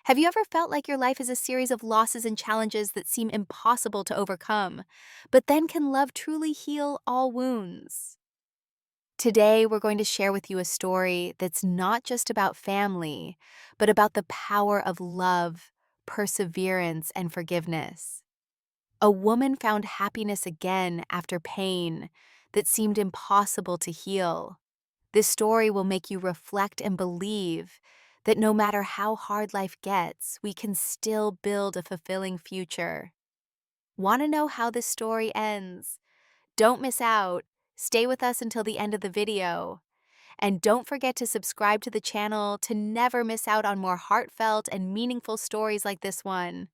Have you ever felt like your life is a series of losses and challenges that seem impossible to overcome, but then can love truly heal all wounds? Today, we're going to share with you a story that's not just about family, but about the power of love, perseverance, and forgiveness. A woman found happiness again after pain that seemed impossible to heal. This story will make you reflect and believe that no matter how hard life gets, we can still build a fulfilling future. Want to know how this story ends? Don't miss out. Stay with us until the end of the video. And don't forget to subscribe to the channel to never miss out on more heartfelt and meaningful stories like this one.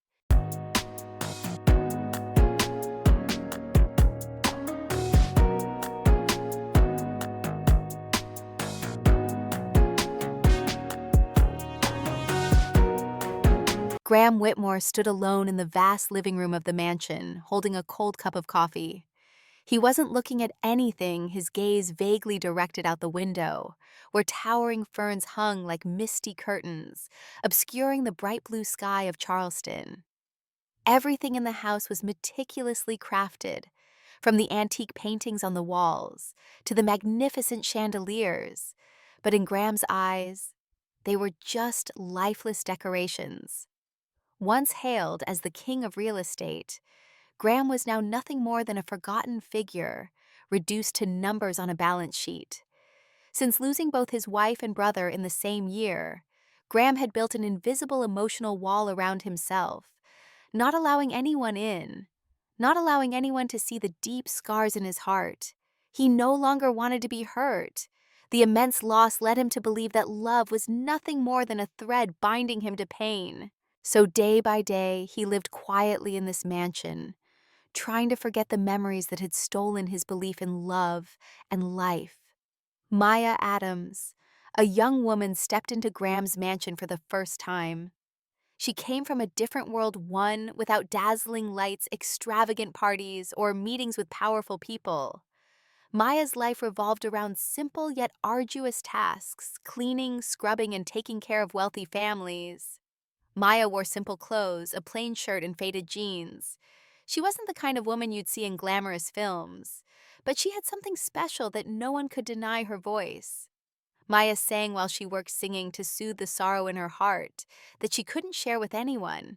Graham Whitmore stood alone in the vast living room of the mansion, holding a cold cup of coffee. He wasn't looking at anything, his gaze vaguely directed out the window, where towering ferns hung like misty curtains, obscuring the bright blue sky of Charleston. Everything in the house was meticulously crafted, from the antique paintings on the walls to the magnificent chandeliers, but in Graham's eyes, they were just lifeless decorations. Once hailed as the king of real estate, Graham was now nothing more than a forgotten figure, reduced to numbers on a balance sheet. Since losing both his wife and brother in the same year, Graham had built an invisible emotional wall around himself, not allowing anyone in, not allowing anyone to see the deep scars in his heart. He no longer wanted to be hurt. The immense loss led him to believe that love was nothing more than a thread binding him to pain. So day by day, he lived quietly in this mansion, trying to forget the memories that had stolen his belief in love and life. Maya Adams, a young woman, stepped into Graham's mansion for the first time. She came from a different world, one without dazzling lights, extravagant parties, or meetings with powerful people. Maya's life revolved around simple yet arduous tasks: cleaning, scrubbing, and taking care of wealthy families. Maya wore simple clothes, a plain shirt and faded jeans. She wasn't the kind of woman you'd see in glamorous films, but she had something special that no one could deny her voice. Maya sang while she worked, singing to soothe the sorrow in her heart that she couldn't share with anyone.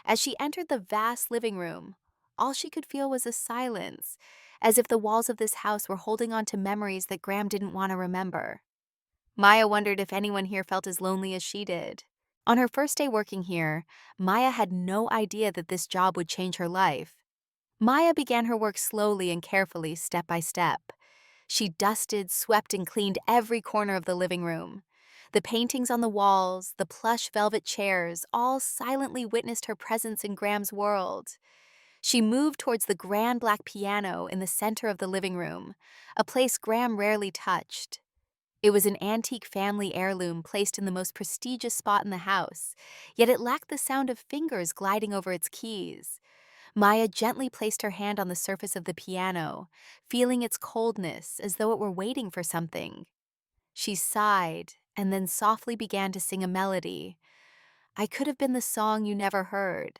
As she entered the vast living room, all she could feel was a silence, as if the walls of this house were holding on to memories that Graham didn't want to remember. Maya wondered if anyone here felt as lonely as she did. On her first day working here, Maya had no idea that this job would change her life. Maya began her work slowly and carefully, step by step. She dusted, swept, and cleaned every corner of the living room. The paintings on the walls, the plush velvet chairs, all silently witnessed her presence in Graham's world. She moved towards the grand black piano in the center of the living room, a place Graham rarely touched. It was an antique family heirloom placed in the most prestigious spot in the house, yet it lacked the sound of fingers gliding over its keys. Maya gently placed her hand on the surface of the piano, feeling its coldness as though it were waiting for something. She sighed and then softly began to sing a melody. I could have been the song you never heard.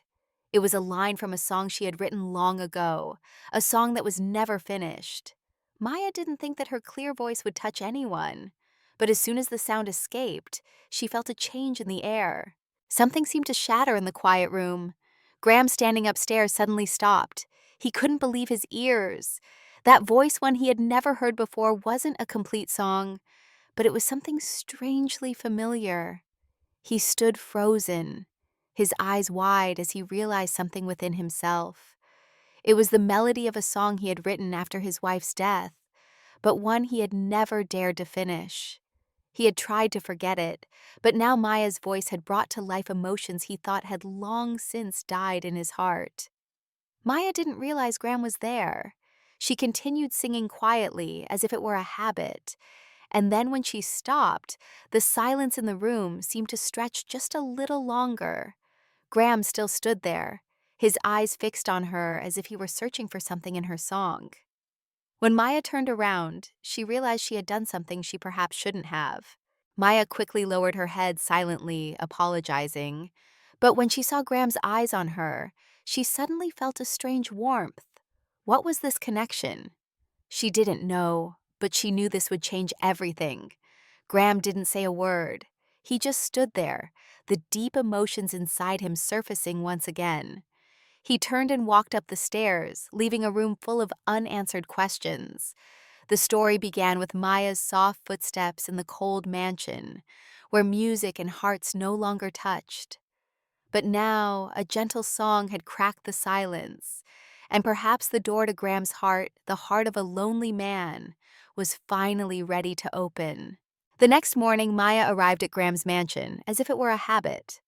It was a line from a song she had written long ago, a song that was never finished. Maya didn't think that her clear voice would touch anyone, but as soon as the sound escaped, she felt a change in the air. Something seemed to shatter in the quiet room. Graham, standing upstairs, suddenly stopped. He couldn't believe his ears. That voice, one he had never heard before, wasn't a complete song, but it was something strangely familiar. He stood frozen, his eyes wide as he realized something within himself. It was the melody of a song he had written after his wife's death, but one he had never dared to finish. He had tried to forget it, but now Maya's voice had brought to life emotions he thought had long since died in his heart. Maya didn't realize Graham was there. She continued singing quietly, as if it were a habit, and then when she stopped, the silence in the room seemed to stretch just a little longer. Graham still stood there, his eyes fixed on her as if he were searching for something in her song. When Maya turned around, she realized she had done something she perhaps shouldn't have. Maya quickly lowered her head silently, apologizing, But when she saw Graham's eyes on her, she suddenly felt a strange warmth. What was this connection? She didn't know, but she knew this would change everything. Graham didn't say a word. He just stood there, the deep emotions inside him surfacing once again. He turned and walked up the stairs, leaving a room full of unanswered questions. The story began with Maya's soft footsteps in the cold mansion, where music and hearts no longer touched. But now a gentle song had cracked the silence, and perhaps the door to Graham's heart, the heart of a lonely man, was finally ready to open. The next morning, Maya arrived at Graham's mansion as if it were a habit.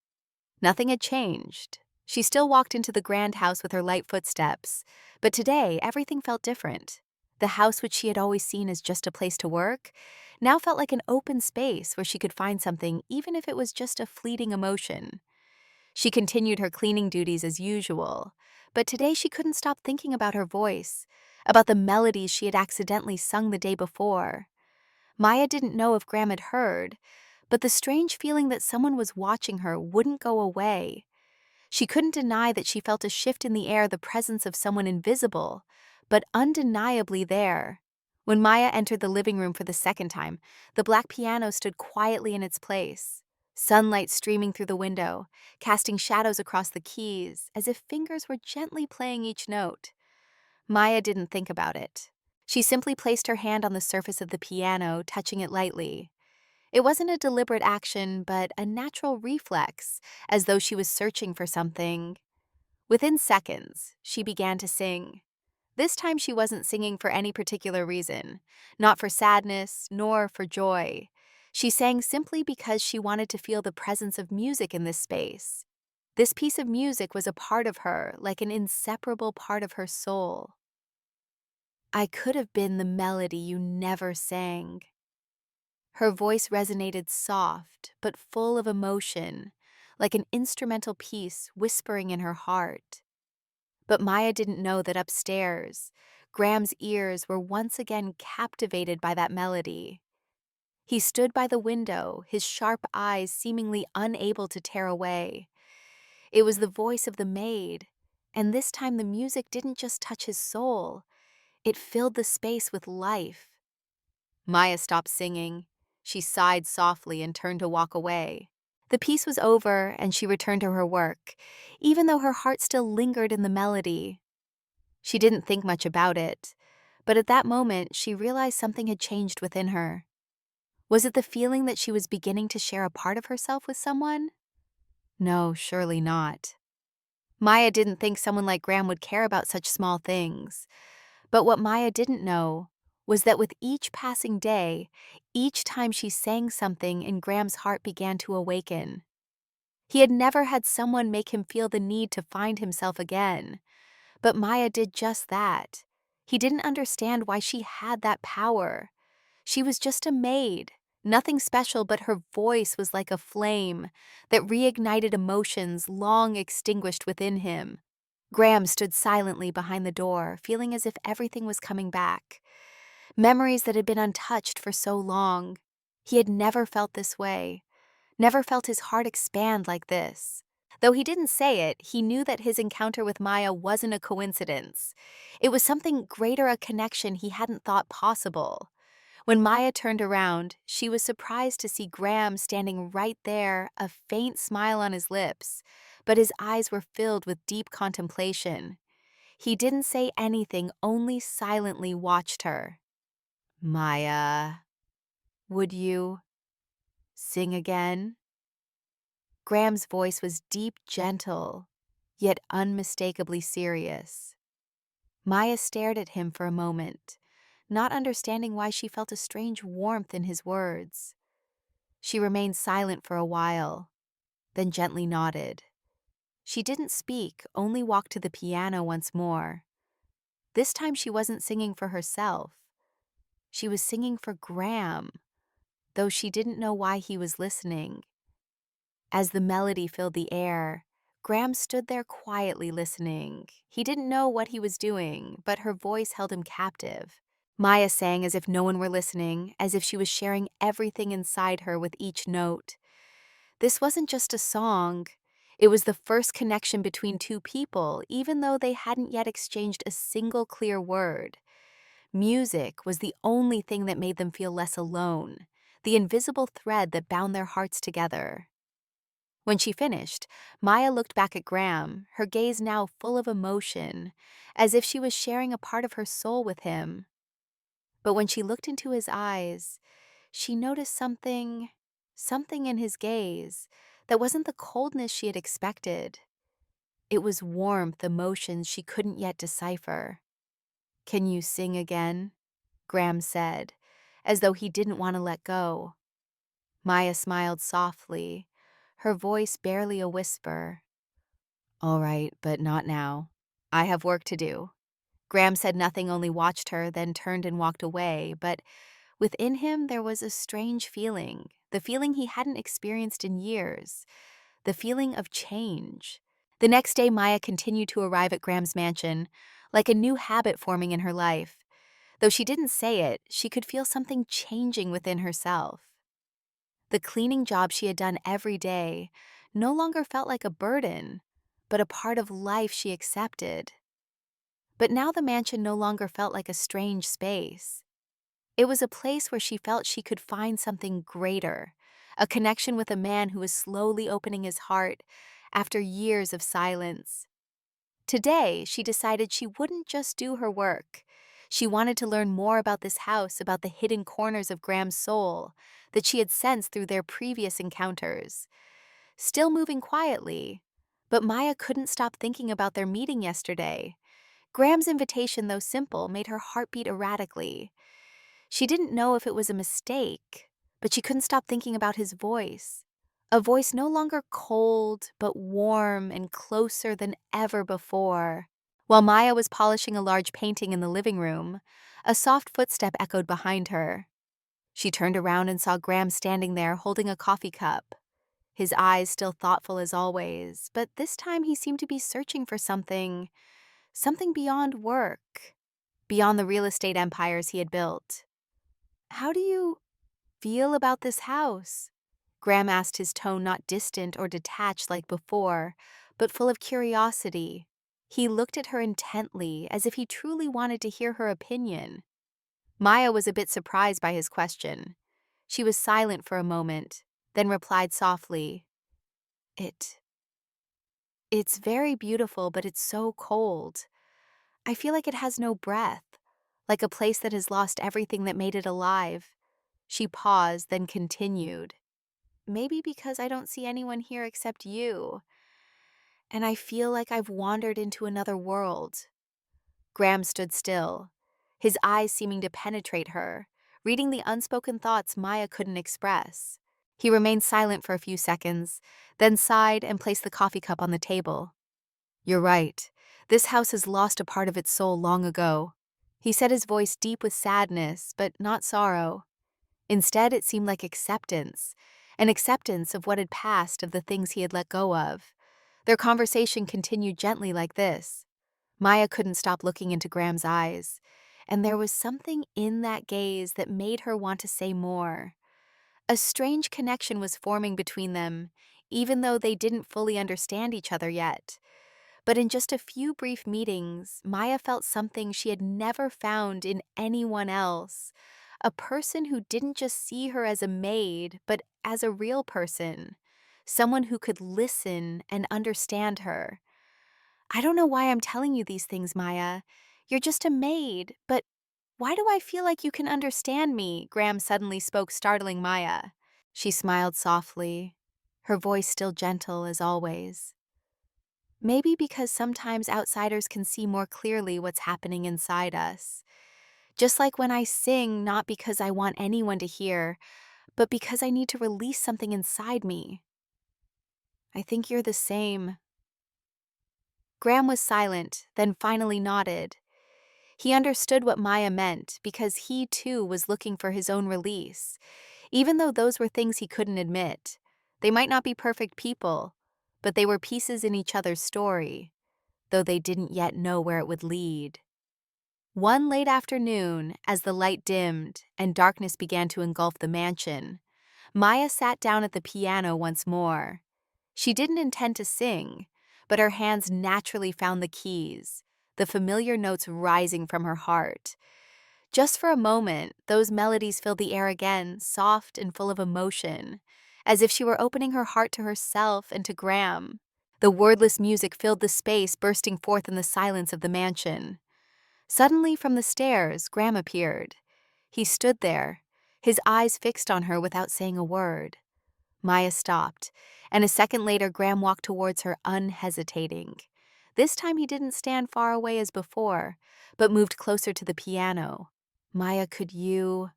Nothing had changed. She still walked into the grand house with her light footsteps, but today everything felt different. The house, which she had always seen as just a place to work, now felt like an open space where she could find something, even if it was just a fleeting emotion. She continued her cleaning duties as usual, but today she couldn't stop thinking about her voice, about the melodies she had accidentally sung the day before. Maya didn't know if Graham had heard, but the strange feeling that someone was watching her wouldn't go away. She couldn't deny that she felt a shift in the air, the presence of someone invisible, but undeniably there. When Maya entered the living room for the second time, the black piano stood quietly in its place, sunlight streaming through the window, casting shadows across the keys, as if fingers were gently playing each note. Maya didn't think about it. She simply placed her hand on the surface of the piano, touching it lightly. It wasn't a deliberate action, but a natural reflex, as though she was searching for something. Within seconds, she began to sing. This time she wasn't singing for any particular reason, not for sadness, nor for joy. She sang simply because she wanted to feel the presence of music in this space. This piece of music was a part of her, like an inseparable part of her soul. I could have been the melody you never sang. Her voice resonated soft, but full of emotion, like an instrumental piece whispering in her heart. But Maya didn't know that upstairs, Graham's ears were once again captivated by that melody. He stood by the window, his sharp eyes seemingly unable to tear away. It was the voice of the maid, and this time the music didn't just touch his soul, it filled the space with life. Maya stopped singing. She sighed softly and turned to walk away. The piece was over, and she returned to her work, even though her heart still lingered in the melody. She didn't think much about it, but at that moment she realized something had changed within her. Was it the feeling that she was beginning to share a part of herself with someone? No, surely not. Maya didn't think someone like Graham would care about such small things. But what Maya didn't know was that with each passing day, each time she sang something in Graham's heart began to awaken. He had never had someone make him feel the need to find himself again. But Maya did just that. He didn't understand why she had that power. She was just a maid, nothing special, but her voice was like a flame that reignited emotions long extinguished within him. Graham stood silently behind the door, feeling as if everything was coming back. Memories that had been untouched for so long. He had never felt this way, never felt his heart expand like this. Though he didn't say it, he knew that his encounter with Maya wasn't a coincidence. It was something greater, a connection he hadn't thought possible. When Maya turned around, she was surprised to see Graham standing right there, a faint smile on his lips, but his eyes were filled with deep contemplation. He didn't say anything, only silently watched her. Maya, would you sing again? Graham's voice was deep, gentle, yet unmistakably serious. Maya stared at him for a moment, not understanding why she felt a strange warmth in his words. She remained silent for a while, then gently nodded. She didn't speak, only walked to the piano once more. This time she wasn't singing for herself. She was singing for Graham, though she didn't know why he was listening. As the melody filled the air, Graham stood there quietly listening. He didn't know what he was doing, but her voice held him captive. Maya sang as if no one were listening, as if she was sharing everything inside her with each note. This wasn't just a song. It was the first connection between two people, even though they hadn't yet exchanged a single clear word. Music was the only thing that made them feel less alone, the invisible thread that bound their hearts together. When she finished, Maya looked back at Graham, her gaze now full of emotion, as if she was sharing a part of her soul with him. But when she looked into his eyes, she noticed something in his gaze that wasn't the coldness she had expected. It was warmth, emotions she couldn't yet decipher. "Can you sing again?" Graham said, as though he didn't want to let go. Maya smiled softly, her voice barely a whisper. "All right, but not now. I have work to do." Graham said nothing, only watched her, then turned and walked away, but within him there was a strange feeling, the feeling he hadn't experienced in years, the feeling of change. The next day, Maya continued to arrive at Graham's mansion, like a new habit forming in her life. Though she didn't say it, she could feel something changing within herself. The cleaning job she had done every day no longer felt like a burden, but a part of life she accepted. But now the mansion no longer felt like a strange space. It was a place where she felt she could find something greater, a connection with a man who was slowly opening his heart after years of silence. Today, she decided she wouldn't just do her work. She wanted to learn more about this house, about the hidden corners of Graham's soul that she had sensed through their previous encounters. Still moving quietly, but Maya couldn't stop thinking about their meeting yesterday. Graham's invitation, though simple, made her heart beat erratically. She didn't know if it was a mistake, but she couldn't stop thinking about his voice. A voice no longer cold, but warm and closer than ever before. While Maya was polishing a large painting in the living room, a soft footstep echoed behind her. She turned around and saw Graham standing there holding a coffee cup. His eyes still thoughtful as always, but this time he seemed to be searching for something beyond work, beyond the real estate empires he had built. "How do you feel about this house?" Graham asked, his tone not distant or detached like before, but full of curiosity. He looked at her intently, as if he truly wanted to hear her opinion. Maya was a bit surprised by his question. She was silent for a moment, then replied softly, It. It's very beautiful, but it's so cold. I feel like it has no breath, like a place that has lost everything that made it alive." She paused, then continued, "Maybe because I don't see anyone here except you, and I feel like I've wandered into another world." Graham stood still, his eyes seeming to penetrate her, reading the unspoken thoughts Maya couldn't express. He remained silent for a few seconds, then sighed and placed the coffee cup on the table. "You're right. This house has lost a part of its soul long ago." He said, his voice deep with sadness, but not sorrow. Instead, it seemed like acceptance, an acceptance of what had passed, of the things he had let go of. Their conversation continued gently like this. Maya couldn't stop looking into Graham's eyes, and there was something in that gaze that made her want to say more. A strange connection was forming between them, even though they didn't fully understand each other yet. But in just a few brief meetings, Maya felt something she had never found in anyone else. A person who didn't just see her as a maid, but as a real person. Someone who could listen and understand her. "I don't know why I'm telling you these things, Maya. You're just a maid, but why do I feel like you can understand me?" Graham suddenly spoke, startling Maya. She smiled softly, her voice still gentle as always. "Maybe because sometimes outsiders can see more clearly what's happening inside us. Just like when I sing, not because I want anyone to hear, but because I need to release something inside me. I think you're the same." Graham was silent, then finally nodded. He understood what Maya meant because he too was looking for his own release, even though those were things he couldn't admit. They might not be perfect people, but they were pieces in each other's story, though they didn't yet know where it would lead. One late afternoon, as the light dimmed and darkness began to engulf the mansion, Maya sat down at the piano once more. She didn't intend to sing, but her hands naturally found the keys, the familiar notes rising from her heart. Just for a moment, those melodies filled the air again, soft and full of emotion, as if she were opening her heart to herself and to Graham. The wordless music filled the space, bursting forth in the silence of the mansion. Suddenly, from the stairs, Graham appeared. He stood there, his eyes fixed on her without saying a word. Maya stopped, and a second later Graham walked towards her unhesitating. This time he didn't stand far away as before, but moved closer to the piano. "Maya, could you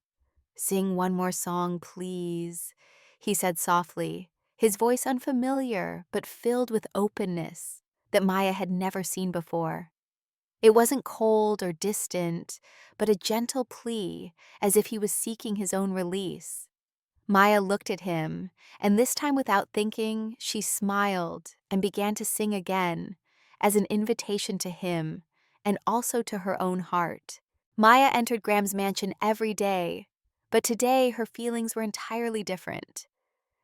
sing one more song, please?" he said softly, his voice unfamiliar but filled with openness that Maya had never seen before. It wasn't cold or distant, but a gentle plea, as if he was seeking his own release. Maya looked at him, and this time without thinking, she smiled and began to sing again, as an invitation to him and also to her own heart. Maya entered Graham's mansion every day, but today her feelings were entirely different.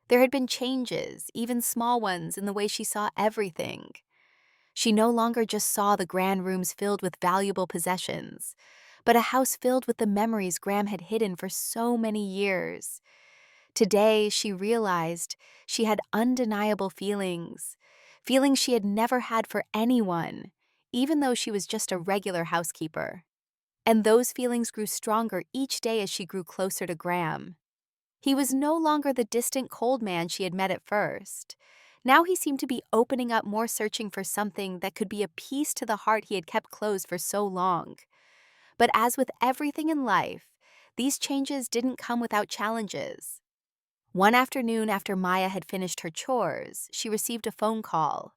There had been changes, even small ones, in the way she saw everything. She no longer just saw the grand rooms filled with valuable possessions, but a house filled with the memories Graham had hidden for so many years. Today, she realized she had undeniable feelings, feelings she had never had for anyone, even though she was just a regular housekeeper. And those feelings grew stronger each day as she grew closer to Graham. He was no longer the distant cold man she had met at first. Now he seemed to be opening up more, searching for something that could be a piece to the heart he had kept closed for so long. But as with everything in life, these changes didn't come without challenges. One afternoon after Maya had finished her chores, she received a phone call.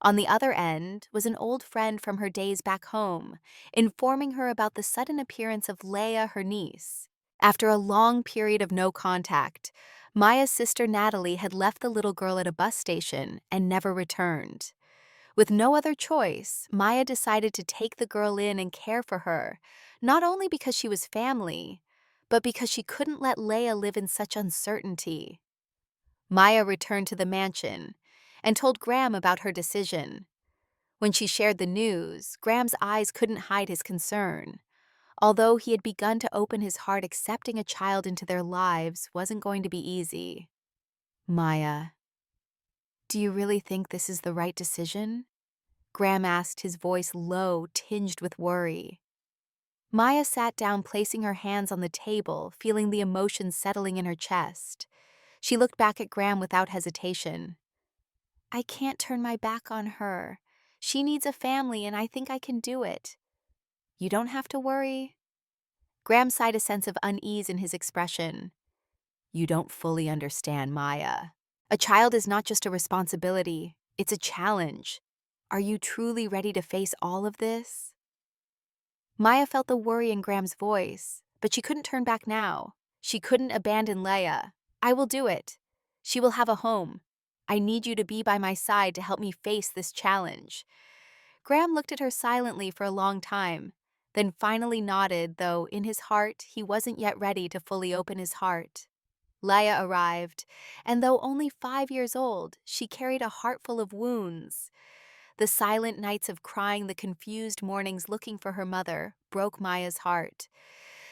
On the other end was an old friend from her days back home, informing her about the sudden appearance of Leia, her niece. After a long period of no contact, Maya's sister Natalie had left the little girl at a bus station and never returned. With no other choice, Maya decided to take the girl in and care for her, not only because she was family, but because she couldn't let Leia live in such uncertainty. Maya returned to the mansion and told Graham about her decision. When she shared the news, Graham's eyes couldn't hide his concern. Although he had begun to open his heart, accepting a child into their lives wasn't going to be easy. "Maya, do you really think this is the right decision?" Graham asked, his voice low, tinged with worry. Maya sat down, placing her hands on the table, feeling the emotions settling in her chest. She looked back at Graham without hesitation. "I can't turn my back on her. She needs a family, and I think I can do it. You don't have to worry." Graham sighed, a sense of unease in his expression. "You don't fully understand, Maya. A child is not just a responsibility, it's a challenge. Are you truly ready to face all of this?" Maya felt the worry in Graham's voice, but she couldn't turn back now. She couldn't abandon Leia. "I will do it. She will have a home. I need you to be by my side to help me face this challenge." Graham looked at her silently for a long time, then finally nodded, though in his heart he wasn't yet ready to fully open his heart. Leia arrived, and though only 5 years old, she carried a heart full of wounds. The silent nights of crying, the confused mornings looking for her mother, broke Maya's heart.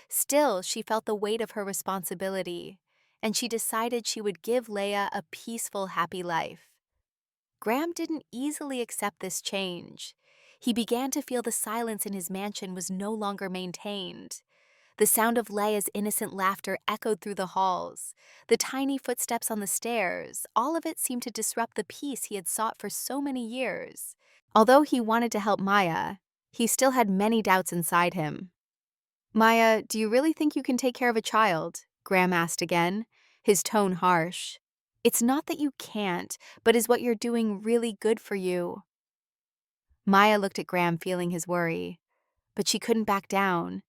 Still, she felt the weight of her responsibility, and she decided she would give Leia a peaceful, happy life. Graham didn't easily accept this change. He began to feel the silence in his mansion was no longer maintained. The sound of Leia's innocent laughter echoed through the halls. The tiny footsteps on the stairs, all of it seemed to disrupt the peace he had sought for so many years. Although he wanted to help Maya, he still had many doubts inside him. "Maya, do you really think you can take care of a child?" Graham asked again, his tone harsh. "It's not that you can't, but is what you're doing really good for you?" Maya looked at Graham, feeling his worry. But she couldn't back down.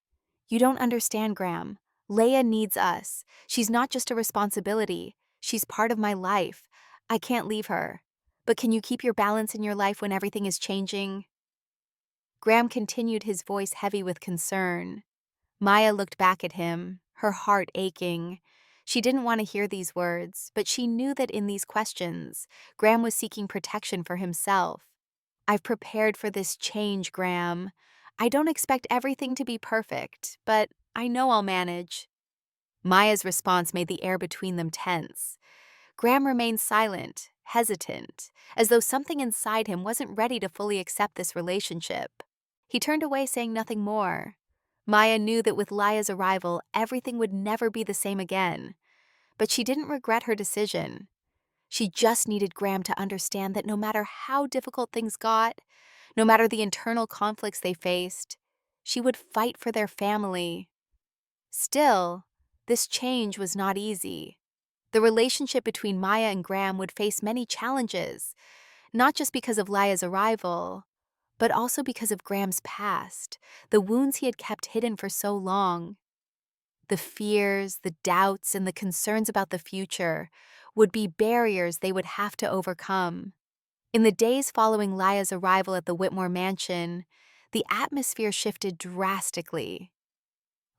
"You don't understand, Graham. Leia needs us. She's not just a responsibility. She's part of my life. I can't leave her. But can you keep your balance in your life when everything is changing?" Graham continued, his voice heavy with concern. Maya looked back at him, her heart aching. She didn't want to hear these words, but she knew that in these questions, Graham was seeking protection for himself. "I've prepared for this change, Graham. I don't expect everything to be perfect, but I know I'll manage." Maya's response made the air between them tense. Graham remained silent, hesitant, as though something inside him wasn't ready to fully accept this relationship. He turned away, saying nothing more. Maya knew that with Laya's arrival, everything would never be the same again. But she didn't regret her decision. She just needed Graham to understand that no matter how difficult things got, no matter the internal conflicts they faced, she would fight for their family. Still, this change was not easy. The relationship between Maya and Graham would face many challenges, not just because of Laya's arrival, but also because of Graham's past, the wounds he had kept hidden for so long. The fears, the doubts, and the concerns about the future would be barriers they would have to overcome. In the days following Laya's arrival at the Whitmore mansion, the atmosphere shifted drastically.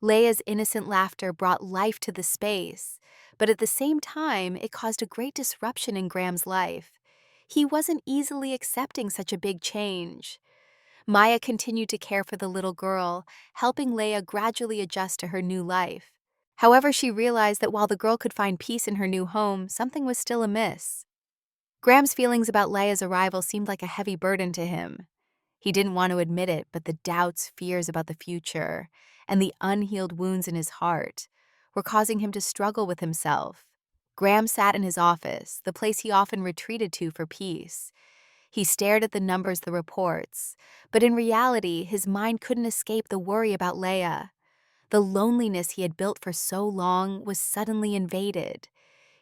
Leia's innocent laughter brought life to the space, but at the same time, it caused a great disruption in Graham's life. He wasn't easily accepting such a big change. Maya continued to care for the little girl, helping Leia gradually adjust to her new life. However, she realized that while the girl could find peace in her new home, something was still amiss. Graham's feelings about Leia's arrival seemed like a heavy burden to him. He didn't want to admit it, but the doubts, fears about the future, and the unhealed wounds in his heart were causing him to struggle with himself. Graham sat in his office, the place he often retreated to for peace. He stared at the numbers, the reports, but in reality, his mind couldn't escape the worry about Leia. The loneliness he had built for so long was suddenly invaded.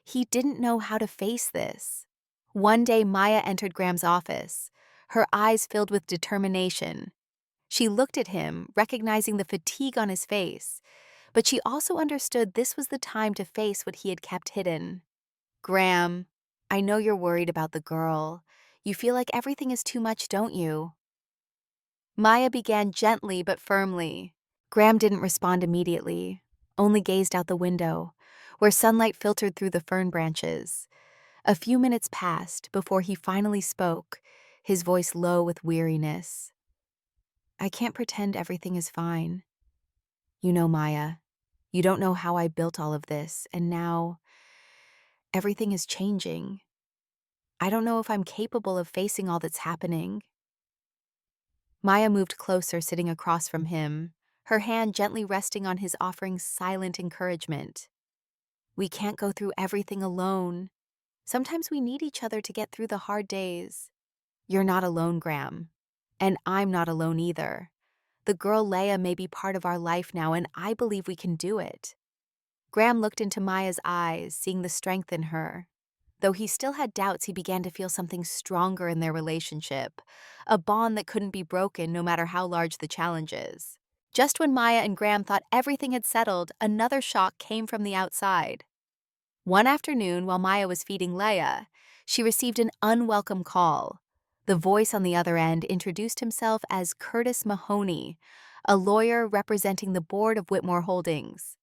He didn't know how to face this. One day, Maya entered Graham's office, her eyes filled with determination. She looked at him, recognizing the fatigue on his face, but she also understood this was the time to face what he had kept hidden. "Graham, I know you're worried about the girl. You feel like everything is too much, don't you?" Maya began gently but firmly. Graham didn't respond immediately, only gazed out the window, where sunlight filtered through the fern branches. A few minutes passed before he finally spoke, his voice low with weariness. "I can't pretend everything is fine. You know, Maya, you don't know how I built all of this, and now everything is changing. I don't know if I'm capable of facing all that's happening." Maya moved closer, sitting across from him, her hand gently resting on his, offering silent encouragement. "We can't go through everything alone. Sometimes we need each other to get through the hard days. You're not alone, Graham. And I'm not alone either. The girl Leia may be part of our life now, and I believe we can do it." Graham looked into Maya's eyes, seeing the strength in her. Though he still had doubts, he began to feel something stronger in their relationship, a bond that couldn't be broken no matter how large the challenge is. Just when Maya and Graham thought everything had settled, another shock came from the outside. One afternoon, while Maya was feeding Leia, she received an unwelcome call. The voice on the other end introduced himself as Curtis Mahoney, a lawyer representing the board of Whitmore Holdings.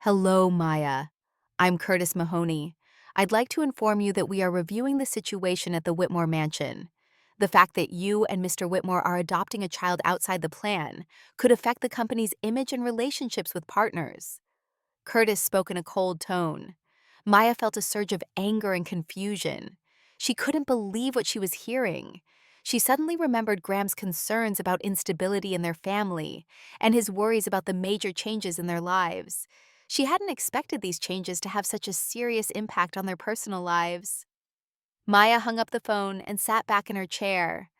"Hello, Maya. I'm Curtis Mahoney. I'd like to inform you that we are reviewing the situation at the Whitmore mansion. The fact that you and Mr. Whitmore are adopting a child outside the plan could affect the company's image and relationships with partners." Curtis spoke in a cold tone. Maya felt a surge of anger and confusion. She couldn't believe what she was hearing. She suddenly remembered Graham's concerns about instability in their family and his worries about the major changes in their lives. She hadn't expected these changes to have such a serious impact on their personal lives. Maya hung up the phone and sat back in her chair,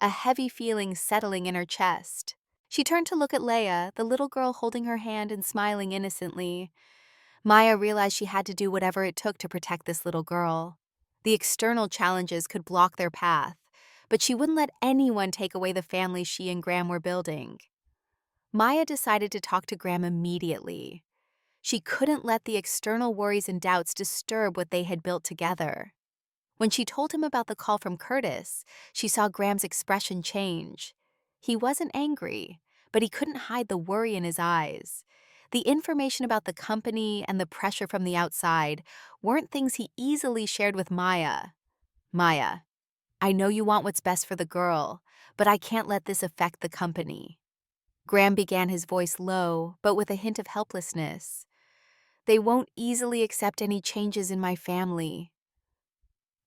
a heavy feeling settling in her chest. She turned to look at Leia, the little girl holding her hand and smiling innocently. Maya realized she had to do whatever it took to protect this little girl. The external challenges could block their path, but she wouldn't let anyone take away the family she and Graham were building. Maya decided to talk to Graham immediately. She couldn't let the external worries and doubts disturb what they had built together. When she told him about the call from Curtis, she saw Graham's expression change. He wasn't angry, but he couldn't hide the worry in his eyes. The information about the company and the pressure from the outside weren't things he easily shared with Maya. Maya, I know you want what's best for the girl, but I can't let this affect the company. Graham began, his voice low, but with a hint of helplessness. They won't easily accept any changes in my family.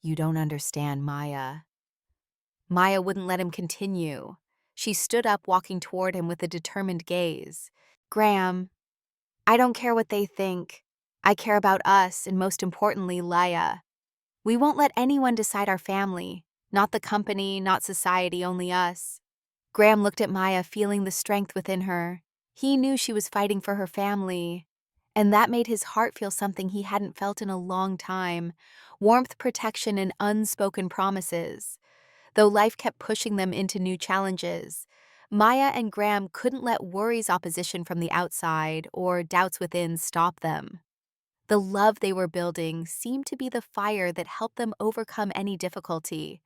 You don't understand, Maya. Maya wouldn't let him continue. She stood up, walking toward him with a determined gaze. Graham, I don't care what they think. I care about us, and most importantly, Laya. We won't let anyone decide our family. Not the company, not society, only us. Graham looked at Maya, feeling the strength within her. He knew she was fighting for her family, and that made his heart feel something he hadn't felt in a long time: warmth, protection, and unspoken promises. Though life kept pushing them into new challenges, Maya and Graham couldn't let worries, opposition from the outside, or doubts within stop them. The love they were building seemed to be the fire that helped them overcome any difficulty.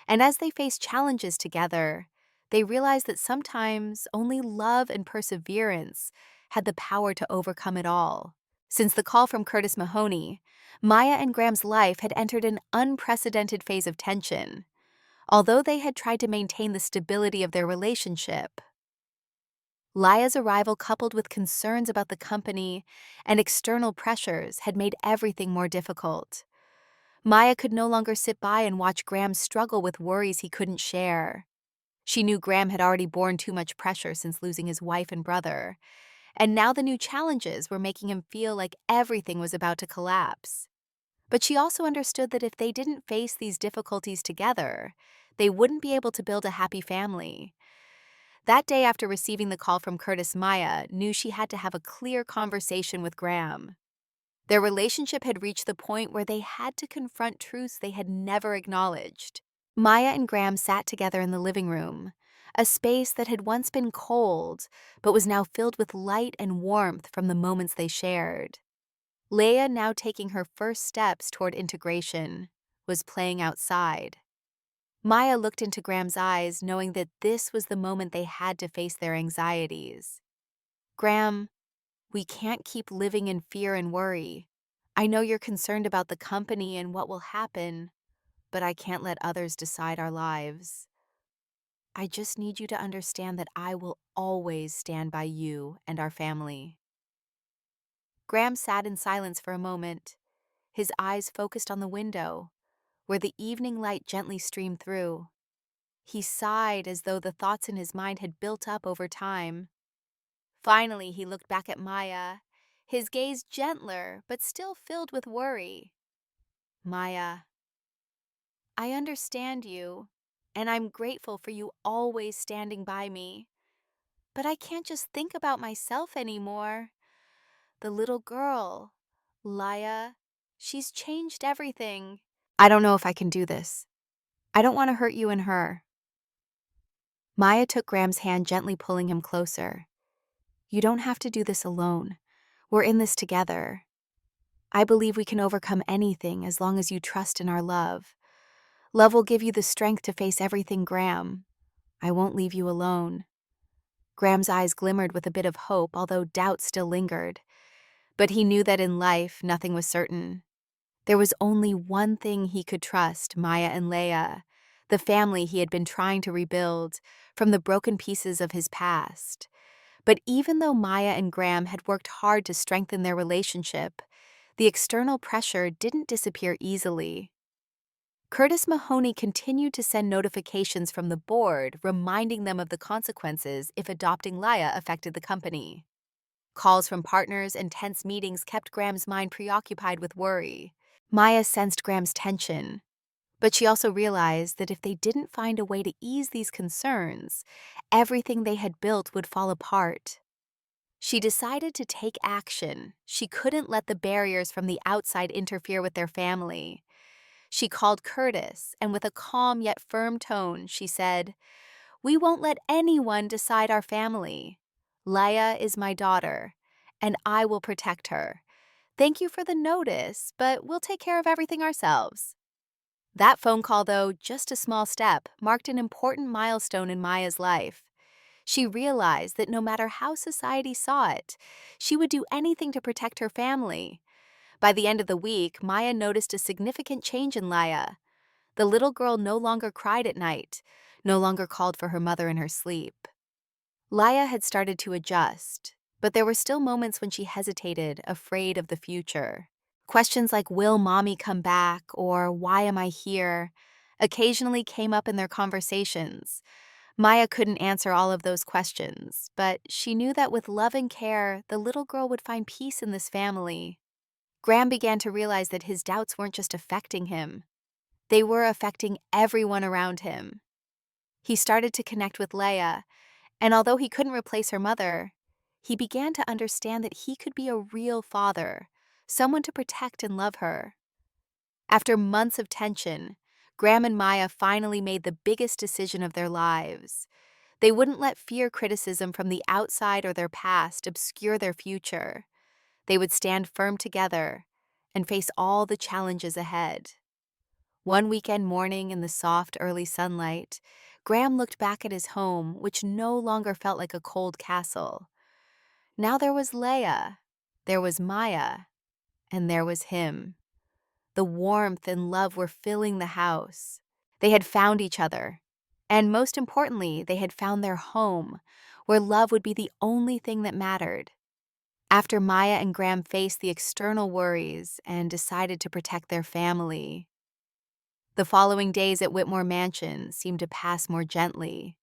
And as they faced challenges together, they realized that sometimes only love and perseverance had the power to overcome it all. Since the call from Curtis Mahoney, Maya and Graham's life had entered an unprecedented phase of tension. Although they had tried to maintain the stability of their relationship, Laya's arrival, coupled with concerns about the company and external pressures, had made everything more difficult. Maya could no longer sit by and watch Graham struggle with worries he couldn't share. She knew Graham had already borne too much pressure since losing his wife and brother, and now the new challenges were making him feel like everything was about to collapse. But she also understood that if they didn't face these difficulties together, they wouldn't be able to build a happy family. That day, after receiving the call from Curtis, Maya knew she had to have a clear conversation with Graham. Their relationship had reached the point where they had to confront truths they had never acknowledged. Maya and Graham sat together in the living room, a space that had once been cold but was now filled with light and warmth from the moments they shared. Leia, now taking her first steps toward integration, was playing outside. Maya looked into Graham's eyes, knowing that this was the moment they had to face their anxieties. Graham, we can't keep living in fear and worry. I know you're concerned about the company and what will happen, but I can't let others decide our lives. I just need you to understand that I will always stand by you and our family. Graham sat in silence for a moment, his eyes focused on the window, where the evening light gently streamed through. He sighed as though the thoughts in his mind had built up over time. Finally, he looked back at Maya, his gaze gentler but still filled with worry. Maya, I understand you, and I'm grateful for you always standing by me. But I can't just think about myself anymore. The little girl, Laya, she's changed everything. I don't know if I can do this. I don't want to hurt you and her. Maya took Graham's hand, gently pulling him closer. You don't have to do this alone. We're in this together. I believe we can overcome anything as long as you trust in our love. Love will give you the strength to face everything, Graham. I won't leave you alone. Graham's eyes glimmered with a bit of hope, although doubt still lingered. But he knew that in life, nothing was certain. There was only one thing he could trust: Maya and Leia, the family he had been trying to rebuild from the broken pieces of his past. But even though Maya and Graham had worked hard to strengthen their relationship, the external pressure didn't disappear easily. Curtis Mahoney continued to send notifications from the board, reminding them of the consequences if adopting Laya affected the company. Calls from partners and tense meetings kept Graham's mind preoccupied with worry. Maya sensed Graham's tension, but she also realized that if they didn't find a way to ease these concerns, everything they had built would fall apart. She decided to take action. She couldn't let the barriers from the outside interfere with their family. She called Curtis, and with a calm yet firm tone, she said, "We won't let anyone decide our family. Laya is my daughter, and I will protect her. Thank you for the notice, but we'll take care of everything ourselves." That phone call, though just a small step, marked an important milestone in Maya's life. She realized that no matter how society saw it, she would do anything to protect her family. By the end of the week, Maya noticed a significant change in Laya. The little girl no longer cried at night, no longer called for her mother in her sleep. Laya had started to adjust, but there were still moments when she hesitated, afraid of the future. Questions like, "Will mommy come back?" or "Why am I here?" occasionally came up in their conversations. Maya couldn't answer all of those questions, but she knew that with love and care, the little girl would find peace in this family. Graham began to realize that his doubts weren't just affecting him. They were affecting everyone around him. He started to connect with Leia, and although he couldn't replace her mother, he began to understand that he could be a real father, someone to protect and love her. After months of tension, Graham and Maya finally made the biggest decision of their lives. They wouldn't let fear, criticism from the outside, or their past obscure their future. They would stand firm together and face all the challenges ahead. One weekend morning in the soft early sunlight, Graham looked back at his home, which no longer felt like a cold castle. Now there was Leia, there was Maya, and there was him. The warmth and love were filling the house. They had found each other, and most importantly, they had found their home, where love would be the only thing that mattered. After Maya and Graham faced the external worries and decided to protect their family, the following days at Whitmore Mansion seemed to pass more gently.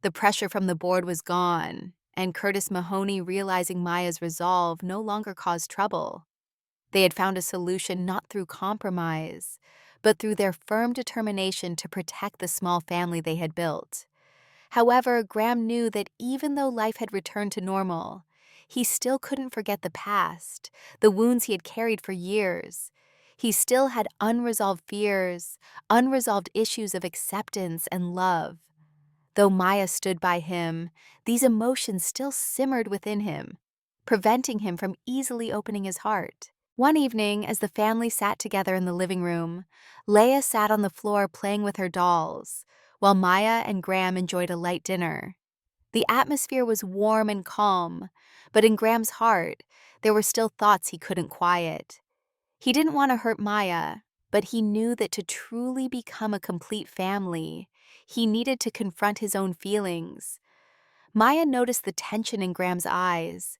The pressure from the board was gone, and Curtis Mahoney, realizing Maya's resolve, no longer caused trouble. They had found a solution not through compromise, but through their firm determination to protect the small family they had built. However, Graham knew that even though life had returned to normal, he still couldn't forget the past, the wounds he had carried for years. He still had unresolved fears, unresolved issues of acceptance and love. Though Maya stood by him, these emotions still simmered within him, preventing him from easily opening his heart. One evening, as the family sat together in the living room, Leia sat on the floor playing with her dolls, while Maya and Graham enjoyed a light dinner. The atmosphere was warm and calm, but in Graham's heart, there were still thoughts he couldn't quiet. He didn't want to hurt Maya, but he knew that to truly become a complete family, he needed to confront his own feelings. Maya noticed the tension in Graham's eyes.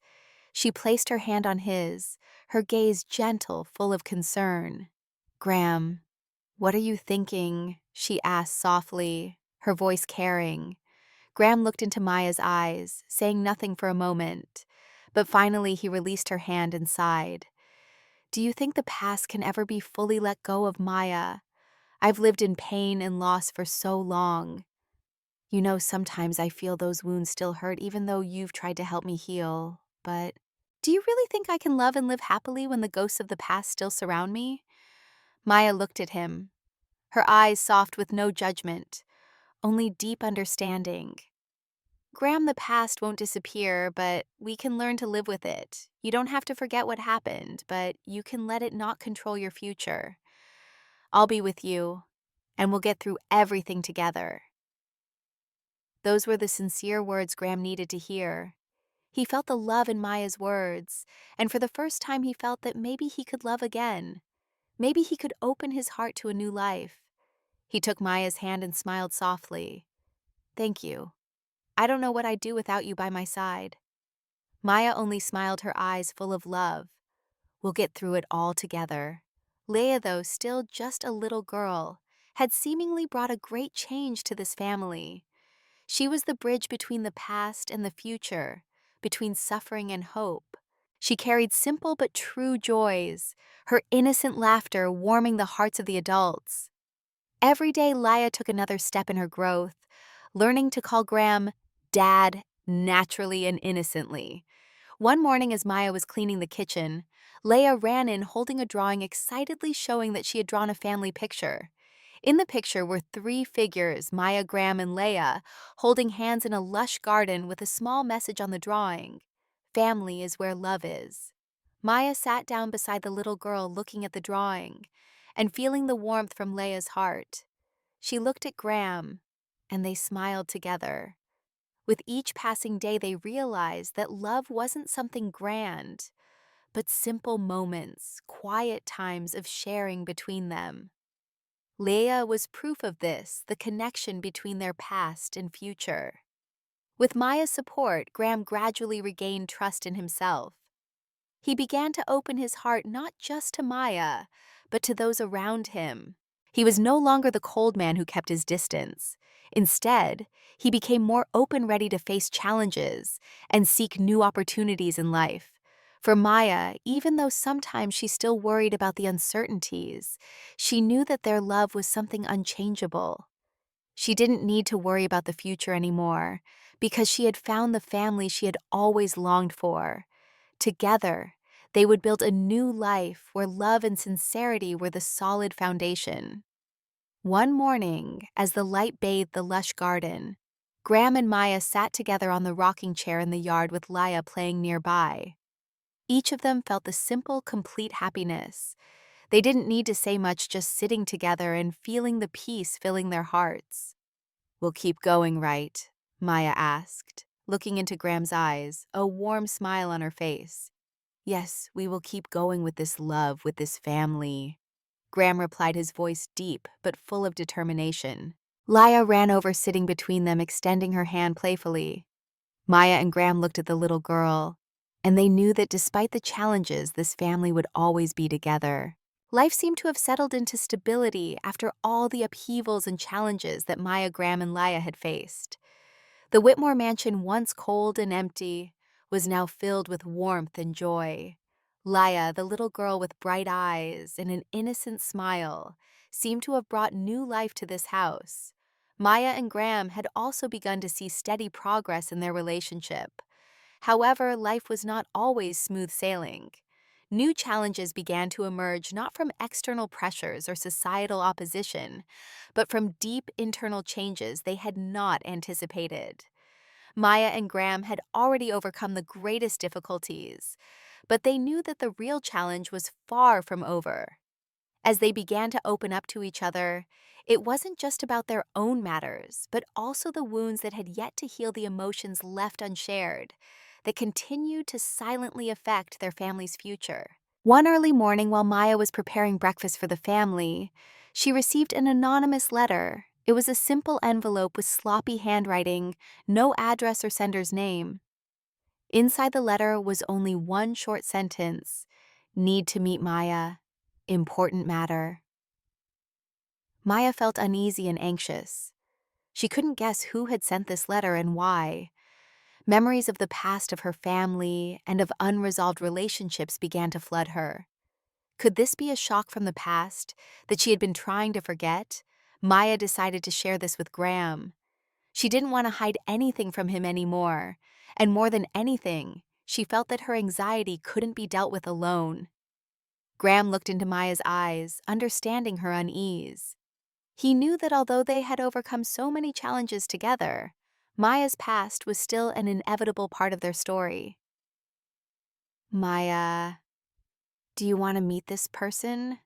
She placed her hand on his, her gaze gentle, full of concern. "Graham, what are you thinking?" she asked softly, her voice caring. Graham looked into Maya's eyes, saying nothing for a moment, but finally he released her hand and sighed. "Do you think the past can ever be fully let go of, Maya? I've lived in pain and loss for so long. You know, sometimes I feel those wounds still hurt even though you've tried to help me heal. But do you really think I can love and live happily when the ghosts of the past still surround me?" Maya looked at him, her eyes soft with no judgment, only deep understanding. "Graham, the past won't disappear, but we can learn to live with it. You don't have to forget what happened, but you can let it not control your future. I'll be with you, and we'll get through everything together." Those were the sincere words Graham needed to hear. He felt the love in Maya's words, and for the first time he felt that maybe he could love again. Maybe he could open his heart to a new life. He took Maya's hand and smiled softly. "Thank you. I don't know what I'd do without you by my side." Maya only smiled, her eyes full of love. "We'll get through it all together." Leia, though still just a little girl, had seemingly brought a great change to this family. She was the bridge between the past and the future, between suffering and hope. She carried simple but true joys, her innocent laughter warming the hearts of the adults. Every day, Leia took another step in her growth, learning to call Graham Dad naturally and innocently. One morning, as Maya was cleaning the kitchen, Leia ran in holding a drawing, excitedly showing that she had drawn a family picture. In the picture were three figures, Maya, Graham, and Leia, holding hands in a lush garden with a small message on the drawing: "Family is where love is." Maya sat down beside the little girl, looking at the drawing and feeling the warmth from Leia's heart. She looked at Graham, and they smiled together. With each passing day, they realized that love wasn't something grand, but simple moments, quiet times of sharing between them. Leia was proof of this, the connection between their past and future. With Maya's support, Graham gradually regained trust in himself. He began to open his heart not just to Maya, but to those around him. He was no longer the cold man who kept his distance. Instead, he became more open, ready to face challenges and seek new opportunities in life. For Maya, even though sometimes she still worried about the uncertainties, she knew that their love was something unchangeable. She didn't need to worry about the future anymore because she had found the family she had always longed for. Together, they would build a new life where love and sincerity were the solid foundation. One morning, as the light bathed the lush garden, Graham and Maya sat together on the rocking chair in the yard with Leia playing nearby. Each of them felt the simple, complete happiness. They didn't need to say much, just sitting together and feeling the peace filling their hearts. "We'll keep going, right?" Maya asked, looking into Graham's eyes, a warm smile on her face. "Yes, we will keep going with this love, with this family," Graham replied, his voice deep but full of determination. Leia ran over, sitting between them, extending her hand playfully. Maya and Graham looked at the little girl, and they knew that despite the challenges, this family would always be together. Life seemed to have settled into stability after all the upheavals and challenges that Maya, Graham, and Leia had faced. The Whitmore mansion, once cold and empty, was now filled with warmth and joy. Leia, the little girl with bright eyes and an innocent smile, seemed to have brought new life to this house. Maya and Graham had also begun to see steady progress in their relationship. However, life was not always smooth sailing. New challenges began to emerge, not from external pressures or societal opposition, but from deep internal changes they had not anticipated. Maya and Graham had already overcome the greatest difficulties, but they knew that the real challenge was far from over. As they began to open up to each other, it wasn't just about their own matters, but also the wounds that had yet to heal, the emotions left unshared, that continued to silently affect their family's future. One early morning, while Maya was preparing breakfast for the family, she received an anonymous letter. It was a simple envelope with sloppy handwriting, no address or sender's name. Inside the letter was only one short sentence: "Need to meet Maya. Important matter." Maya felt uneasy and anxious. She couldn't guess who had sent this letter and why. Memories of the past, of her family, and of unresolved relationships began to flood her. Could this be a shock from the past that she had been trying to forget? Maya decided to share this with Graham. She didn't want to hide anything from him anymore, and more than anything, she felt that her anxiety couldn't be dealt with alone. Graham looked into Maya's eyes, understanding her unease. He knew that although they had overcome so many challenges together, Maya's past was still an inevitable part of their story. "Maya, do you want to meet this person?"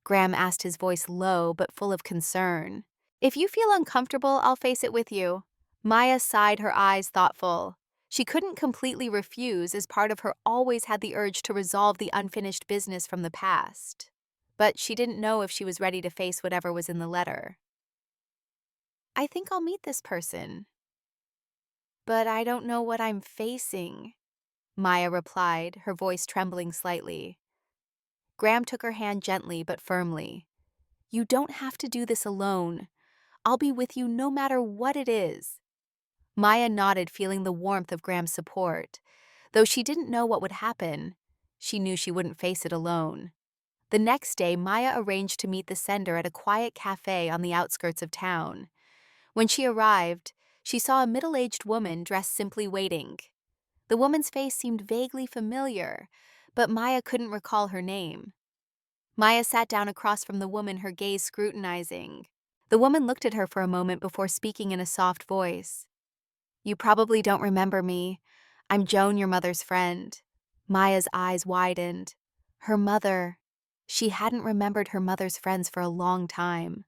Graham asked, his voice low but full of concern. "If you feel uncomfortable, I'll face it with you." Maya sighed, her eyes thoughtful. She couldn't completely refuse, as part of her always had the urge to resolve the unfinished business from the past. But she didn't know if she was ready to face whatever was in the letter. "I think I'll meet this person, but I don't know what I'm facing," Maya replied, her voice trembling slightly. Graham took her hand gently but firmly. "You don't have to do this alone. I'll be with you no matter what it is." Maya nodded, feeling the warmth of Graham's support. Though she didn't know what would happen, she knew she wouldn't face it alone. The next day, Maya arranged to meet the sender at a quiet cafe on the outskirts of town. When she arrived, she saw a middle-aged woman dressed simply waiting. The woman's face seemed vaguely familiar, but Maya couldn't recall her name. Maya sat down across from the woman, her gaze scrutinizing. The woman looked at her for a moment before speaking in a soft voice. "You probably don't remember me. I'm Joan, your mother's friend." Maya's eyes widened. Her mother. She hadn't remembered her mother's friends for a long time.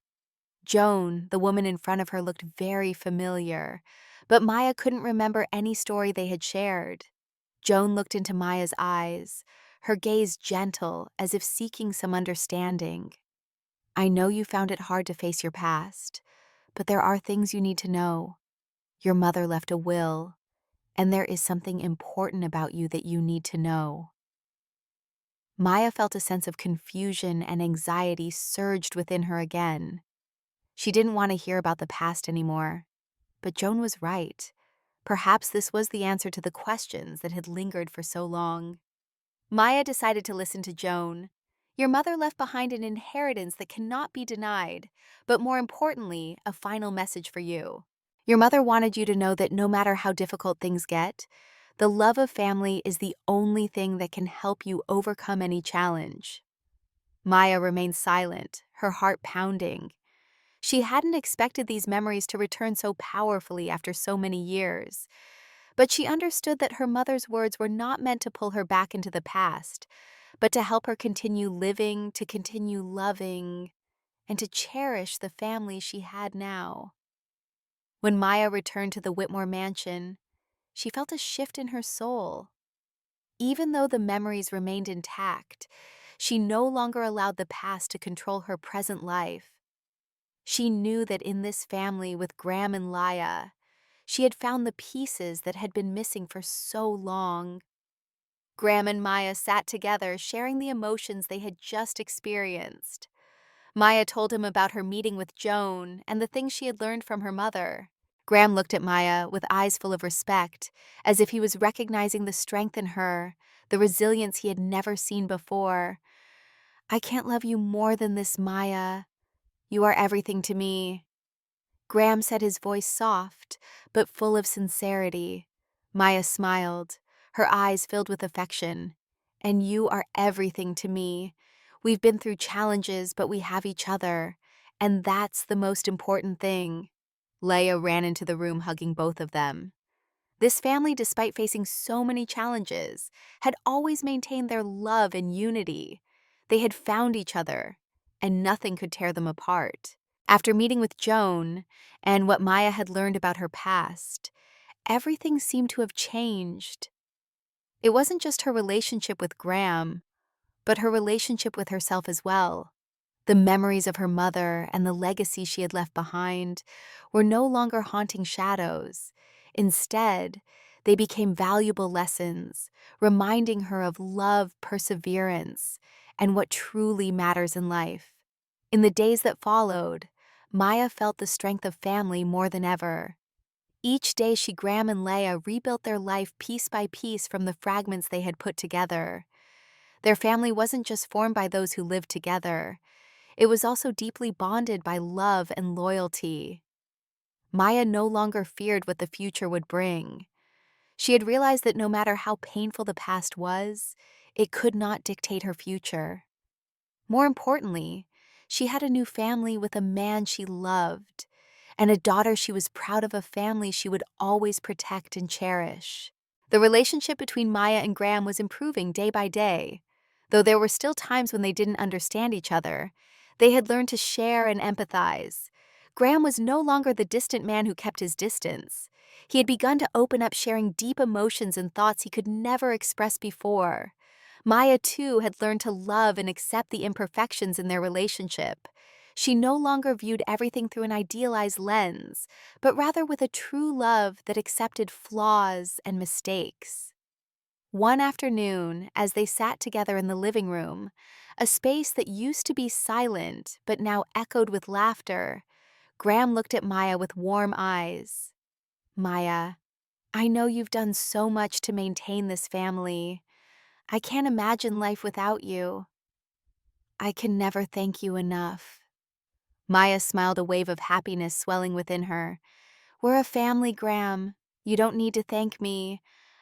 Joan, the woman in front of her, looked very familiar, but Maya couldn't remember any story they had shared. Joan looked into Maya's eyes, her gaze gentle, as if seeking some understanding. I know you found it hard to face your past, but there are things you need to know. Your mother left a will, and there is something important about you that you need to know. Maya felt a sense of confusion and anxiety surged within her again. She didn't want to hear about the past anymore, but Joan was right. Perhaps this was the answer to the questions that had lingered for so long. Maya decided to listen to Joan. Your mother left behind an inheritance that cannot be denied, but more importantly, a final message for you. Your mother wanted you to know that no matter how difficult things get, the love of family is the only thing that can help you overcome any challenge. Maya remained silent, her heart pounding. She hadn't expected these memories to return so powerfully after so many years. But she understood that her mother's words were not meant to pull her back into the past, but to help her continue living, to continue loving, and to cherish the family she had now. When Maya returned to the Whitmore mansion, she felt a shift in her soul. Even though the memories remained intact, she no longer allowed the past to control her present life. She knew that in this family with Graham and Laya, she had found the pieces that had been missing for so long. Graham and Maya sat together, sharing the emotions they had just experienced. Maya told him about her meeting with Joan and the things she had learned from her mother. Graham looked at Maya with eyes full of respect, as if he was recognizing the strength in her, the resilience he had never seen before. I can't love you more than this, Maya. You are everything to me. Graham said, his voice soft, but full of sincerity. Maya smiled, her eyes filled with affection. And you are everything to me. We've been through challenges, but we have each other. And that's the most important thing. Leia ran into the room hugging both of them. This family, despite facing so many challenges, had always maintained their love and unity. They had found each other, and nothing could tear them apart. After meeting with Joan and what Maya had learned about her past, everything seemed to have changed. It wasn't just her relationship with Graham, but her relationship with herself as well. The memories of her mother and the legacy she had left behind were no longer haunting shadows. Instead, they became valuable lessons, reminding her of love, perseverance, and what truly matters in life. In the days that followed, Maya felt the strength of family more than ever. Each day Graham and Leia rebuilt their life piece by piece from the fragments they had put together. Their family wasn't just formed by those who lived together. It was also deeply bonded by love and loyalty. Maya no longer feared what the future would bring. She had realized that no matter how painful the past was, it could not dictate her future. More importantly, she had a new family with a man she loved, and a daughter she was proud of, a family she would always protect and cherish. The relationship between Maya and Graham was improving day by day. Though there were still times when they didn't understand each other, they had learned to share and empathize. Graham was no longer the distant man who kept his distance. He had begun to open up, sharing deep emotions and thoughts he could never express before. Maya, too, had learned to love and accept the imperfections in their relationship. She no longer viewed everything through an idealized lens, but rather with a true love that accepted flaws and mistakes. One afternoon, as they sat together in the living room, a space that used to be silent but now echoed with laughter, Graham looked at Maya with warm eyes. Maya, I know you've done so much to maintain this family. I can't imagine life without you. I can never thank you enough. Maya smiled, a wave of happiness swelling within her. We're a family, Graham. You don't need to thank me.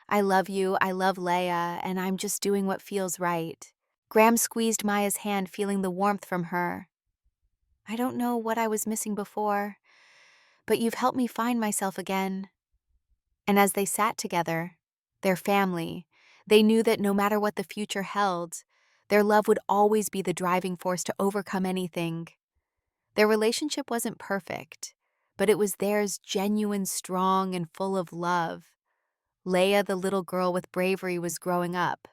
I love you, I love Leia, and I'm just doing what feels right. Graham squeezed Maya's hand, feeling the warmth from her. I don't know what I was missing before, but you've helped me find myself again. And as they sat together, their family, they knew that no matter what the future held, their love would always be the driving force to overcome anything. Their relationship wasn't perfect, but it was theirs genuine, strong, and full of love. Leia, the little girl with bravery, was growing up.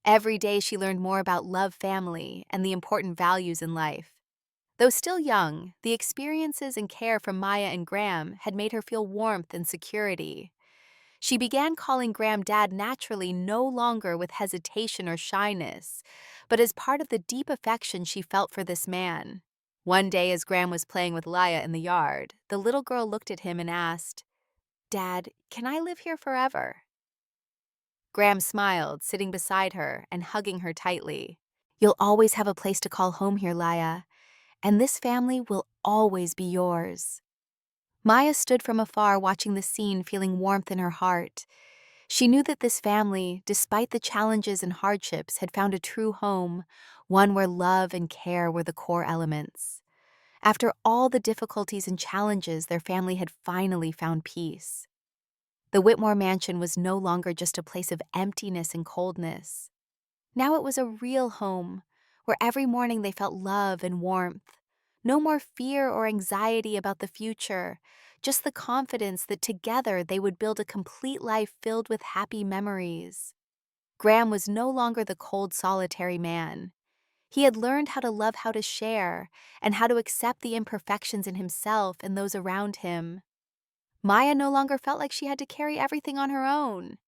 Every day she learned more about love, family, and the important values in life. Though still young, the experiences and care from Maya and Graham had made her feel warmth and security. She began calling Graham Dad naturally, no longer with hesitation or shyness, but as part of the deep affection she felt for this man. One day, as Graham was playing with Leia in the yard, the little girl looked at him and asked, "Dad, can I live here forever?" Graham smiled, sitting beside her and hugging her tightly. "You'll always have a place to call home here, Leia, and this family will always be yours." Maya stood from afar watching the scene, feeling warmth in her heart. She knew that this family, despite the challenges and hardships, had found a true home, one where love and care were the core elements. After all the difficulties and challenges, their family had finally found peace. The Whitmore mansion was no longer just a place of emptiness and coldness. Now it was a real home, where every morning they felt love and warmth. No more fear or anxiety about the future, just the confidence that together they would build a complete life filled with happy memories. Graham was no longer the cold, solitary man. He had learned how to love, how to share, and how to accept the imperfections in himself and those around him. Maya no longer felt like she had to carry everything on her own.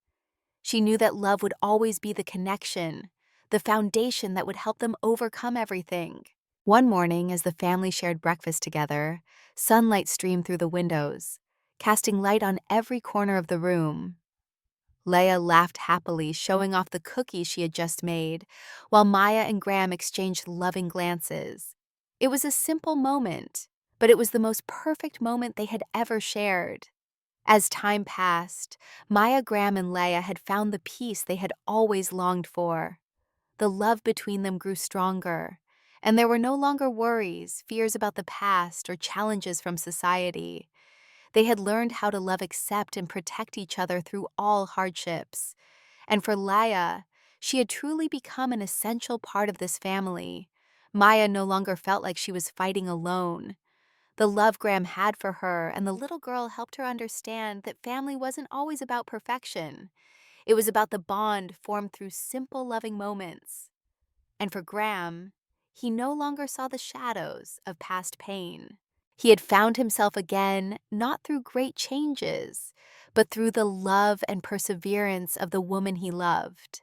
She knew that love would always be the connection, the foundation that would help them overcome everything. One morning, as the family shared breakfast together, sunlight streamed through the windows, casting light on every corner of the room. Leia laughed happily, showing off the cookies she had just made, while Maya and Graham exchanged loving glances. It was a simple moment, but it was the most perfect moment they had ever shared. As time passed, Maya, Graham, and Leia had found the peace they had always longed for. The love between them grew stronger, and there were no longer worries, fears about the past, or challenges from society. They had learned how to love, accept, and protect each other through all hardships. And for Leia, she had truly become an essential part of this family. Maya no longer felt like she was fighting alone. The love Graham had for her and the little girl helped her understand that family wasn't always about perfection. It was about the bond formed through simple, loving moments. And for Graham, he no longer saw the shadows of past pain. He had found himself again, not through great changes, but through the love and perseverance of the woman he loved.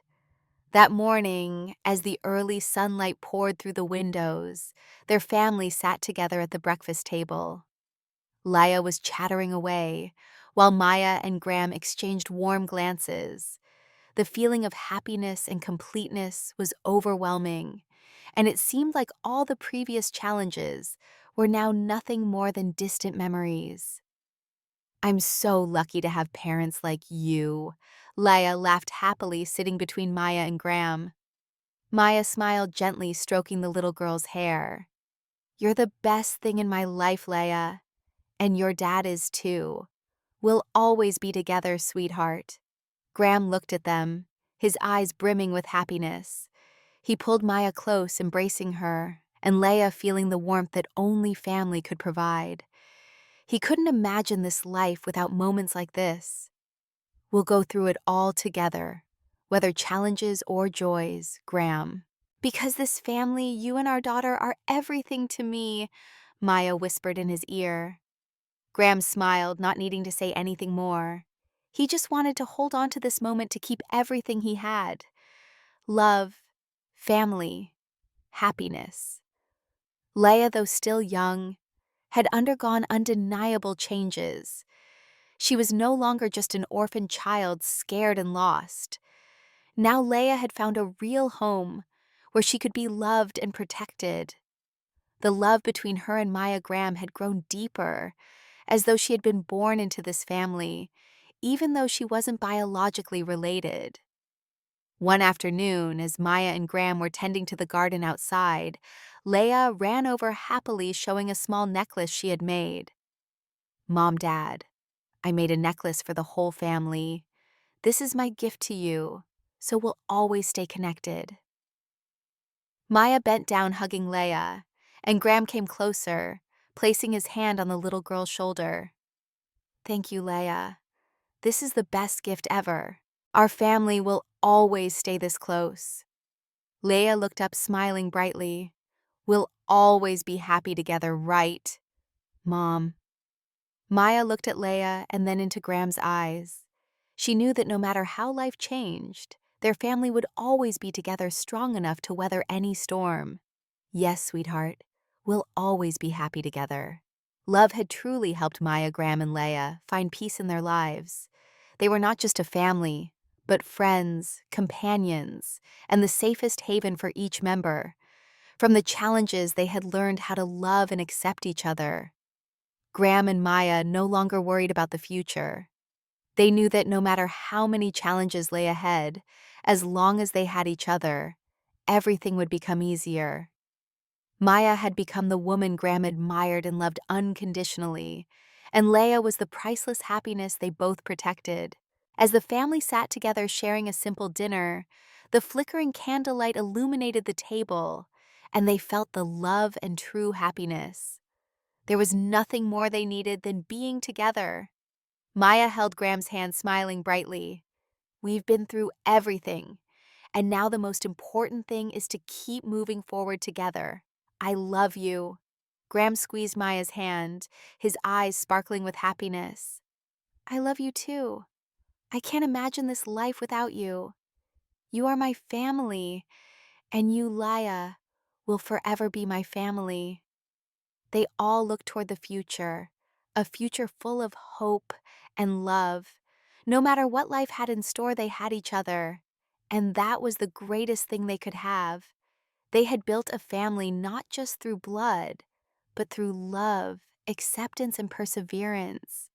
That morning, as the early sunlight poured through the windows, their family sat together at the breakfast table. Leia was chattering away, while Maya and Graham exchanged warm glances. The feeling of happiness and completeness was overwhelming, and it seemed like all the previous challenges were now nothing more than distant memories. "I'm so lucky to have parents like you," Leia laughed happily, sitting between Maya and Graham. Maya smiled gently, stroking the little girl's hair. "You're the best thing in my life, Leia. And your dad is too. We'll always be together, sweetheart." Graham looked at them, his eyes brimming with happiness. He pulled Maya close, embracing her, and Leia feeling the warmth that only family could provide. He couldn't imagine this life without moments like this. "We'll go through it all together, whether challenges or joys, Graham. Because this family, you and our daughter, are everything to me," Maya whispered in his ear. Graham smiled, not needing to say anything more. He just wanted to hold on to this moment to keep everything he had. Love, family, happiness. Leia, though still young, had undergone undeniable changes. She was no longer just an orphan child, scared and lost. Now Leia had found a real home where she could be loved and protected. The love between her and Maya Graham had grown deeper, as though she had been born into this family, even though she wasn't biologically related. One afternoon, as Maya and Graham were tending to the garden outside, Leia ran over happily, showing a small necklace she had made. "Mom, Dad, I made a necklace for the whole family. This is my gift to you, so we'll always stay connected." Maya bent down, hugging Leia, and Graham came closer, placing his hand on the little girl's shoulder. "Thank you, Leia. This is the best gift ever. Our family will always stay this close." Leia looked up, smiling brightly. "We'll always be happy together, right, Mom?" Maya looked at Leia and then into Graham's eyes. She knew that no matter how life changed, their family would always be together, strong enough to weather any storm. "Yes, sweetheart, we'll always be happy together." Love had truly helped Maya, Graham, and Leia find peace in their lives. They were not just a family, but friends, companions, and the safest haven for each member. From the challenges, they had learned how to love and accept each other. Graham and Maya no longer worried about the future. They knew that no matter how many challenges lay ahead, as long as they had each other, everything would become easier. Maya had become the woman Graham admired and loved unconditionally, and Leia was the priceless happiness they both protected. As the family sat together sharing a simple dinner, the flickering candlelight illuminated the table, and they felt the love and true happiness. There was nothing more they needed than being together. Maya held Graham's hand, smiling brightly. "We've been through everything, and now the most important thing is to keep moving forward together. I love you." Graham squeezed Maya's hand, his eyes sparkling with happiness. "I love you too. I can't imagine this life without you. You are my family, and you, Leia, will forever be my family." They all looked toward the future, a future full of hope and love. No matter what life had in store, they had each other. And that was the greatest thing they could have. They had built a family not just through blood, but through love, acceptance, and perseverance.